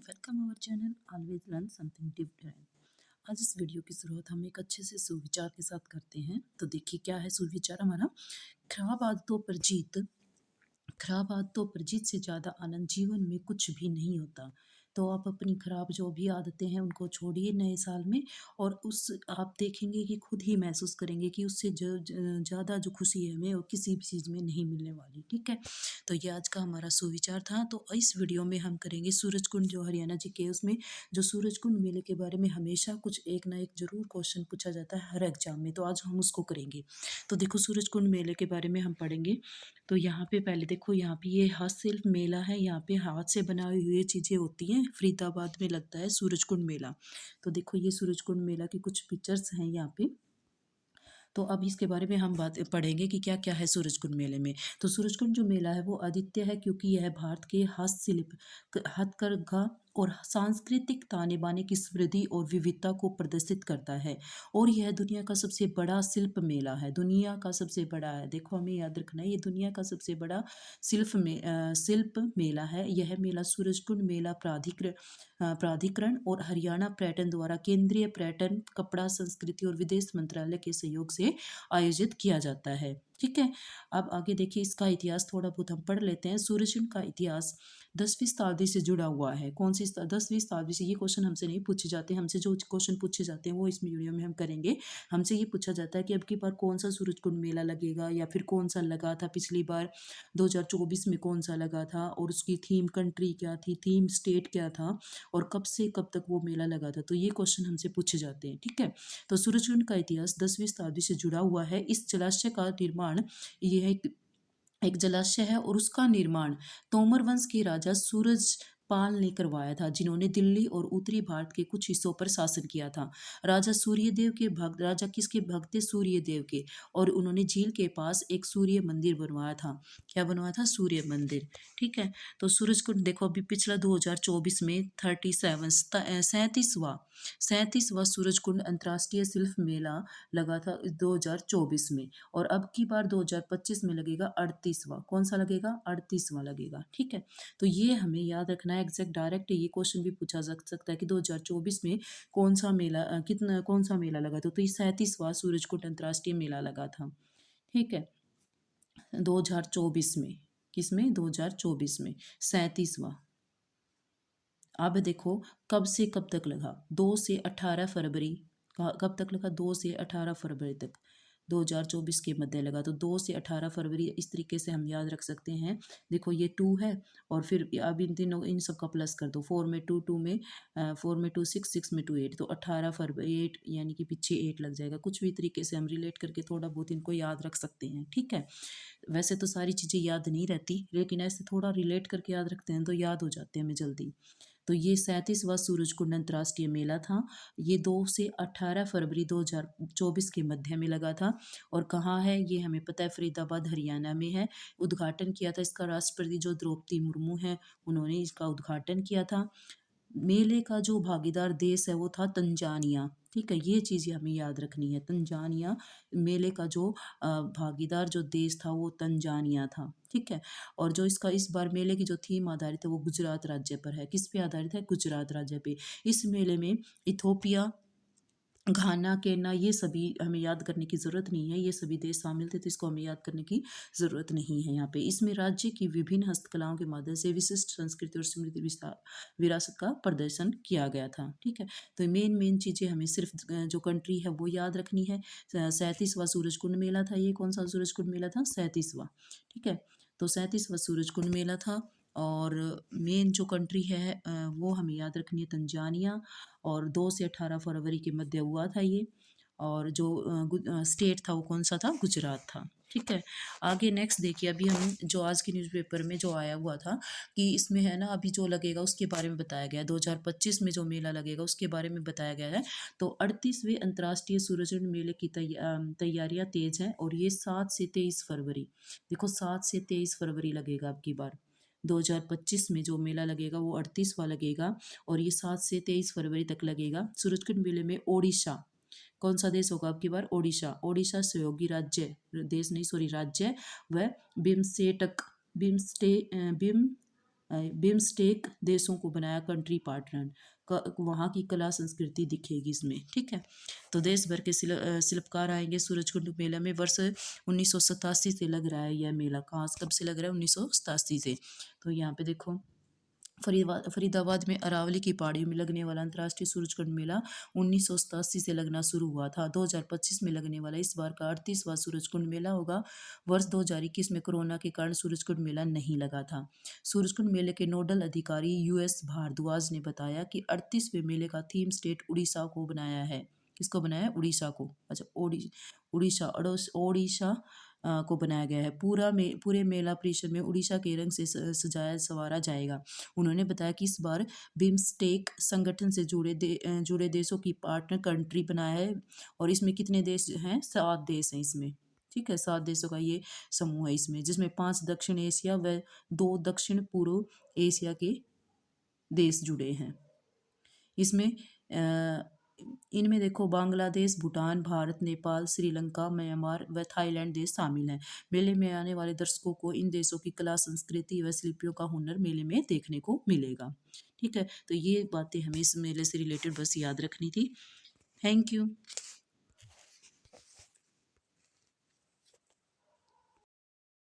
Welcome our channel always learn something different. आज इस video की शुरुआत हम एक अच्छे से सुविचार के साथ करते हैं। तो देखिए क्या है सुविचार हमारा। खराब आदतों पर जीत। खराब आदतों पर जीत से ज़्यादा आनंद जीवन में कुछ भी नहीं होता। तो आप अपनी खराब जो भी आदतें हैं उनको छोड़िए नए साल में, और उस आप देखेंगे कि खुद ही महसूस करेंगे कि उससे ज़्यादा जो खुशी है हमें वो किसी भी चीज़ में नहीं मिलने वाली। ठीक है, तो ये आज का हमारा सुविचार था। तो इस वीडियो में हम करेंगे सूरजकुंड जो हरियाणा जी के उसमें जो सूरजकुंड मेले के बारे में हमेशा कुछ एक ना एक जरूर क्वेश्चन पूछा जाता है हर एग्जाम में, तो आज हम उसको करेंगे। तो देखो सूरजकुंड मेले के बारे में हम पढ़ेंगे। तो यहाँ पे पहले देखो, यहाँ पे ये हस्तशिल्प मेला है। यहाँ पे हाथ से बनाई हुई चीज़ें होती हैं। फरीदाबाद में लगता है सूरजकुंड मेला। तो देखो ये सूरजकुंड मेला की कुछ पिक्चर्स हैं यहाँ पे। तो अब इसके बारे में हम बात पढ़ेंगे कि क्या क्या है सूरजकुंड मेले में। तो सूरजकुंड जो मेला है वो अद्वितीय है, क्योंकि यह भारत के हस्तशिल्प, हथकरघा और सांस्कृतिक ताने बाने की समृद्धि और विविधता को प्रदर्शित करता है। और यह दुनिया का सबसे बड़ा शिल्प मेला है। दुनिया का सबसे बड़ा है, देखो हमें याद रखना है, ये दुनिया का सबसे बड़ा शिल्प मेला है। यह मेला सूरजकुंड मेला प्राधिकरण और हरियाणा पर्यटन द्वारा केंद्रीय पर्यटन, कपड़ा, संस्कृति और विदेश मंत्रालय के सहयोग से आयोजित किया जाता है। ठीक है, अब आगे देखिए इसका इतिहास थोड़ा बहुत हम पढ़ लेते हैं। सूरजकुंड का इतिहास 10वीं शताब्दी से जुड़ा हुआ है। कौन सी 10वीं शताब्दी से? ये क्वेश्चन हमसे नहीं पूछे जाते। हमसे जो क्वेश्चन पूछे जाते हैं वो इस वीडियो में हम करेंगे। हमसे ये पूछा जाता है कि अब की बार कौन सा सूरजकुंड मेला लगेगा, या फिर कौन सा लगा था पिछली बार 2024 में, कौन सा लगा था, और उसकी थीम कंट्री क्या थी, थीम स्टेट क्या था, और कब से कब तक वो मेला लगा था। तो ये क्वेश्चन हमसे पूछे जाते हैं। ठीक है, तो सूरजकुंड का इतिहास 10वीं शताब्दी से जुड़ा हुआ है। इस जलाशय का निर्माण, यह एक जलाशय है, और उसका निर्माण तोमर वंश के राजा सूरजपाल ने करवाया था, जिन्होंने दिल्ली और उत्तरी भारत के कुछ हिस्सों पर शासन किया था। राजा किसके भक्त थे? सूर्यदेव के। और उन्होंने झील के पास एक सूर्य मंदिर बनवाया था। क्या बनवाया था? सूर्य मंदिर। ठीक है, तो सूरजकुंड देखो अभी पिछला 2024 में 37वां सूरजकुंड अंतर्राष्ट्रीय शिल्प मेला लगा था 2024 में। और अब की बार 2025 में लगेगा 38वां। कौन सा लगेगा? 38वां लगेगा। ठीक है, तो ये हमें याद रखना है। एग्जैक्ट डायरेक्ट ये क्वेश्चन भी पूछा जा सकता है कि 2024 में कौन सा मेला लगा था। तो ये 37वां सूरजकुंड अंतर्राष्ट्रीय मेला लगा था। ठीक है, 2024 में। किसमें? 2024 में 37वां। अब देखो कब से कब तक लगा? 2 से 18 फरवरी। कब तक लगा? 2 से 18 फरवरी तक 2024 के मध्य लगा। तो 2 से 18 फरवरी इस तरीके से हम याद रख सकते हैं। देखो ये 2 है, और फिर अब इन तीनों इन सब का प्लस कर दो। 4 में 2, 2 में 4 में 2 6, 6 में 2 8, तो 18 फरवरी 8, यानी कि पीछे 8 लग जाएगा। कुछ भी तरीके से हम रिलेट करके थोड़ा बहुत इनको याद रख सकते हैं। ठीक है, वैसे तो सारी चीज़ें याद नहीं रहती, लेकिन ऐसे थोड़ा रिलेट करके याद रखते हैं तो याद हो जाते हैं हमें जल्दी। तो ये 37वां सूरजकुंड अंतर्राष्ट्रीय मेला था। ये 2 से 18 फरवरी 2024 के मध्य में लगा था। और कहाँ है ये हमें पता है, फरीदाबाद हरियाणा में है। उद्घाटन किया था इसका राष्ट्रपति जो द्रौपदी मुर्मू है, उन्होंने इसका उद्घाटन किया था। मेले का जो भागीदार देश है वो था तंजानिया। ठीक है, ये चीज़ हमें याद रखनी है। तंजानिया मेले का जो भागीदार जो देश था वो तंजानिया था। ठीक है, और जो इसका इस बार मेले की जो थीम आधारित है वो गुजरात राज्य पर है। किस पे आधारित है? गुजरात राज्य पे। इस मेले में इथोपिया, घाना, केन्या, ये सभी हमें याद करने की ज़रूरत नहीं है। ये सभी देश शामिल थे, तो इसको हमें याद करने की ज़रूरत नहीं है यहाँ पे। इसमें राज्य की विभिन्न हस्तकलाओं के माध्यम से विशिष्ट संस्कृति और समृद्धि विरासत का प्रदर्शन किया गया था। ठीक है, तो मेन चीज़ें हमें सिर्फ जो कंट्री है वो याद रखनी है। 37वां सूरजकुंड मेला था। ये कौन सा सूरजकुंड मेला था? 37वां। ठीक है, तो 37वां सूरजकुंड मेला था। और मेन जो कंट्री है वो हमें याद रखनी है तंजानिया। और 2 से 18 फरवरी के मध्य हुआ था ये। और जो स्टेट था वो कौन सा था? गुजरात था। ठीक है, आगे नेक्स्ट देखिए। अभी हम जो आज के न्यूज़पेपर में जो आया हुआ था कि इसमें है ना, अभी जो लगेगा उसके बारे में बताया गया है। 2025 में जो मेला लगेगा उसके बारे में बताया गया है। तो 38वें अंतर्राष्ट्रीय सूरजकुंड मेले की तैयारियां तेज हैं, और ये 7 से 23 फरवरी, देखो 7 से 23 फरवरी लगेगा अब की बार। 2025 में जो मेला लगेगा वो 38वां लगेगा, और ये 7 से 23 फरवरी तक लगेगा। सूरजकुंड मेले में ओडिशा, कौन सा देश होगा अब की बार? ओडिशा सहयोगी राज्य, देश नहीं सॉरी राज्य, व बिमस्टेक बिमस्टे बिम बिम्स्टेक देशों को बनाया कंट्री पार्टनर। वहाँ की कला संस्कृति दिखेगी इसमें, ठीक है। तो देश भर के शिल्पकार आएंगे सूरजकुंड मेला में। वर्ष 1987 से लग रहा है यह मेला। कहाँ कब से लग रहा है? 1987 से। तो यहाँ पे देखो, फरीदाबाद में अरावली की पहाड़ियों में लगने वाला अंतर्राष्ट्रीय सूरजकुंड मेला 1987 से लगना शुरू हुआ था। 2025 में लगने वाला इस बार का 38वां सूरजकुंड मेला होगा। वर्ष 2021 में कोरोना के कारण सूरजकुंड मेला नहीं लगा था। सूरजकुंड मेले के नोडल अधिकारी US भारद्वाज ने बताया कि 38वें मेले का थीम स्टेट उड़ीसा को बनाया है। किसको बनाया है? उड़ीसा को। अच्छा, ओडिशा को बनाया गया है। पूरे मेला परिसर में उड़ीसा के रंग से सजाया संवारा जाएगा। उन्होंने बताया कि इस बार बिम्स्टेक संगठन से जुड़े देशों की पार्टनर कंट्री बनाया है। और इसमें कितने देश हैं? 7 देश हैं इसमें, ठीक है। 7 देशों का ये समूह है इसमें, जिसमें 5 दक्षिण एशिया व 2 दक्षिण पूर्व एशिया के देश जुड़े हैं इसमें। इनमें देखो, बांग्लादेश, भूटान, भारत, नेपाल, श्रीलंका, म्यांमार व थाईलैंड देश शामिल हैं। मेले में आने वाले दर्शकों को इन देशों की कला, संस्कृति व शिल्पियों का हुनर मेले में देखने को मिलेगा, ठीक है। तो ये बातें हमें इस मेले से रिलेटेड बस याद रखनी थी। Thank you.